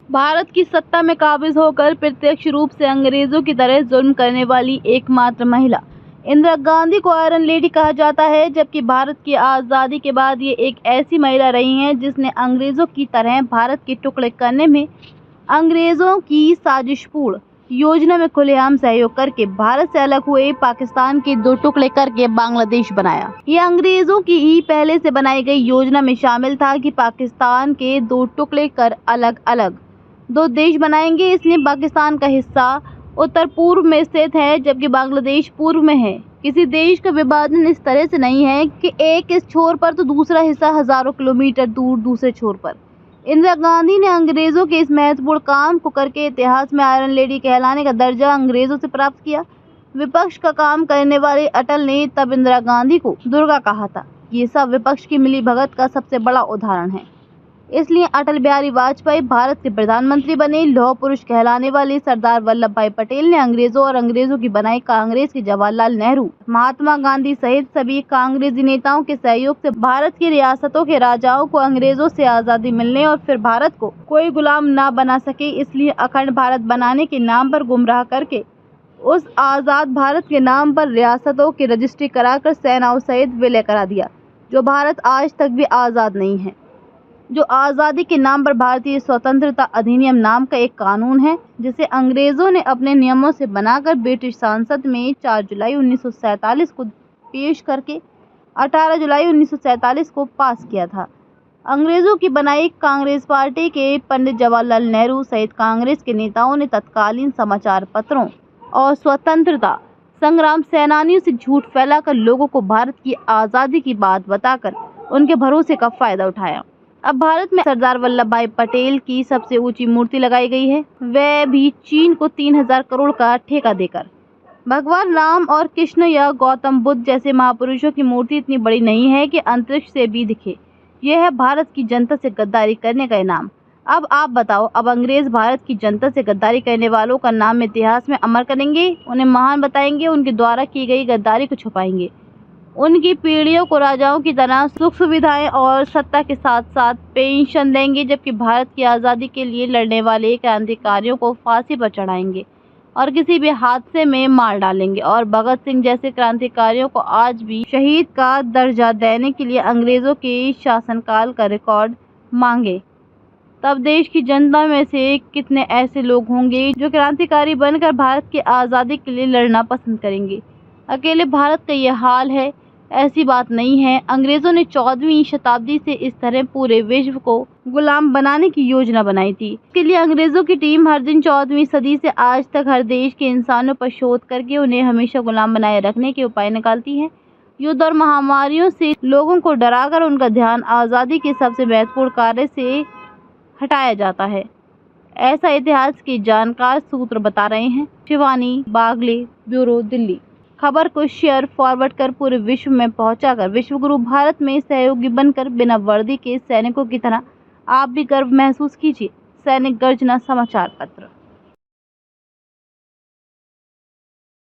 भारत की सत्ता में काबिज होकर प्रत्यक्ष रूप से अंग्रेजों की तरह जुल्म करने वाली एकमात्र महिला इंदिरा गांधी को आयरन लेडी कहा जाता है, जबकि भारत की आज़ादी के बाद ये एक ऐसी महिला रही हैं जिसने अंग्रेजों की तरह भारत के टुकड़े करने में अंग्रेजों की साजिशपूर्ण योजना में खुलेआम सहयोग करके भारत से अलग हुए पाकिस्तान के दो टुकड़े करके बांग्लादेश बनाया। ये अंग्रेजों की ही पहले से बनाई गई योजना में शामिल था कि पाकिस्तान के दो टुकड़े कर अलग अलग दो देश बनाएंगे। इसलिए पाकिस्तान का हिस्सा उत्तर पूर्व में स्थित है जबकि बांग्लादेश पूर्व में है। किसी देश का विभाजन इस तरह से नहीं है कि एक इस छोर पर तो दूसरा हिस्सा हजारों किलोमीटर दूर दूसरे छोर पर। इंदिरा गांधी ने अंग्रेजों के इस महत्वपूर्ण काम को करके इतिहास में आयरन लेडी कहलाने का दर्जा अंग्रेजों से प्राप्त किया। विपक्ष का काम करने वाले अटल ने तब इंदिरा गांधी को दुर्गा कहा था। ये सब विपक्ष की मिलीभगत का सबसे बड़ा उदाहरण है। इसलिए अटल बिहारी वाजपेयी भारत के प्रधानमंत्री बने। लौह पुरुष कहलाने वाले सरदार वल्लभ भाई पटेल ने अंग्रेजों और अंग्रेजों की बनाई कांग्रेस के जवाहरलाल नेहरू, महात्मा गांधी सहित सभी कांग्रेसी नेताओं के सहयोग से भारत की रियासतों के राजाओं को अंग्रेजों से आज़ादी मिलने और फिर भारत को कोई गुलाम न बना सके, इसलिए अखंड भारत बनाने के नाम पर गुमराह करके उस आज़ाद भारत के नाम पर रियासतों की रजिस्ट्री कराकर सेनाओं सहित विलय करा दिया। जो भारत आज तक भी आज़ाद नहीं है, जो आज़ादी के नाम पर भारतीय स्वतंत्रता अधिनियम नाम का एक कानून है जिसे अंग्रेजों ने अपने नियमों से बनाकर ब्रिटिश संसद में 4 जुलाई 1947 को पेश करके 18 जुलाई 1947 को पास किया था। अंग्रेजों की बनाई कांग्रेस पार्टी के पंडित जवाहरलाल नेहरू सहित कांग्रेस के नेताओं ने तत्कालीन समाचार पत्रों और स्वतंत्रता संग्राम सेनानियों से झूठ फैलाकर लोगों को भारत की आज़ादी की बात बताकर उनके भरोसे का फायदा उठाया। अब भारत में सरदार वल्लभ भाई पटेल की सबसे ऊंची मूर्ति लगाई गई है, वह भी चीन को 3000 करोड़ का ठेका देकर। भगवान राम और कृष्ण या गौतम बुद्ध जैसे महापुरुषों की मूर्ति इतनी बड़ी नहीं है कि अंतरिक्ष से भी दिखे। यह है भारत की जनता से गद्दारी करने का इनाम। अब आप बताओ, अब अंग्रेज भारत की जनता से गद्दारी करने वालों का नाम इतिहास में अमर करेंगे, उन्हें महान बताएंगे, उनके द्वारा की गई गद्दारी को छुपाएंगे, उनकी पीढ़ियों को राजाओं की तरह सुख सुविधाएं और सत्ता के साथ साथ पेंशन देंगे, जबकि भारत की आज़ादी के लिए लड़ने वाले क्रांतिकारियों को फांसी पर चढ़ाएंगे और किसी भी हादसे में मार डालेंगे। और भगत सिंह जैसे क्रांतिकारियों को आज भी शहीद का दर्जा देने के लिए अंग्रेजों के शासनकाल का रिकॉर्ड मांगे, तब देश की जनता में से कितने ऐसे लोग होंगे जो क्रांतिकारी बनकर भारत की आज़ादी के लिए लड़ना पसंद करेंगे। अकेले भारत का यह हाल है, ऐसी बात नहीं है। अंग्रेजों ने 14वीं शताब्दी से इस तरह पूरे विश्व को गुलाम बनाने की योजना बनाई थी। इसके लिए अंग्रेजों की टीम हर दिन 14वीं सदी से आज तक हर देश के इंसानों पर शोध करके उन्हें हमेशा गुलाम बनाए रखने के उपाय निकालती है। युद्ध और महामारियों से लोगों को डराकर उनका ध्यान आज़ादी के सबसे महत्वपूर्ण कार्य से हटाया जाता है। ऐसा इतिहास के जानकार सूत्र बता रहे हैं। शिवानी बागले, ब्यूरो, दिल्ली। खबर को शेयर फॉरवर्ड कर पूरे विश्व में पहुंचाकर विश्वगुरु भारत में सहयोगी बनकर बिना वर्दी के सैनिकों की तरह आप भी गर्व महसूस कीजिए। सैनिक गर्जना समाचार पत्र।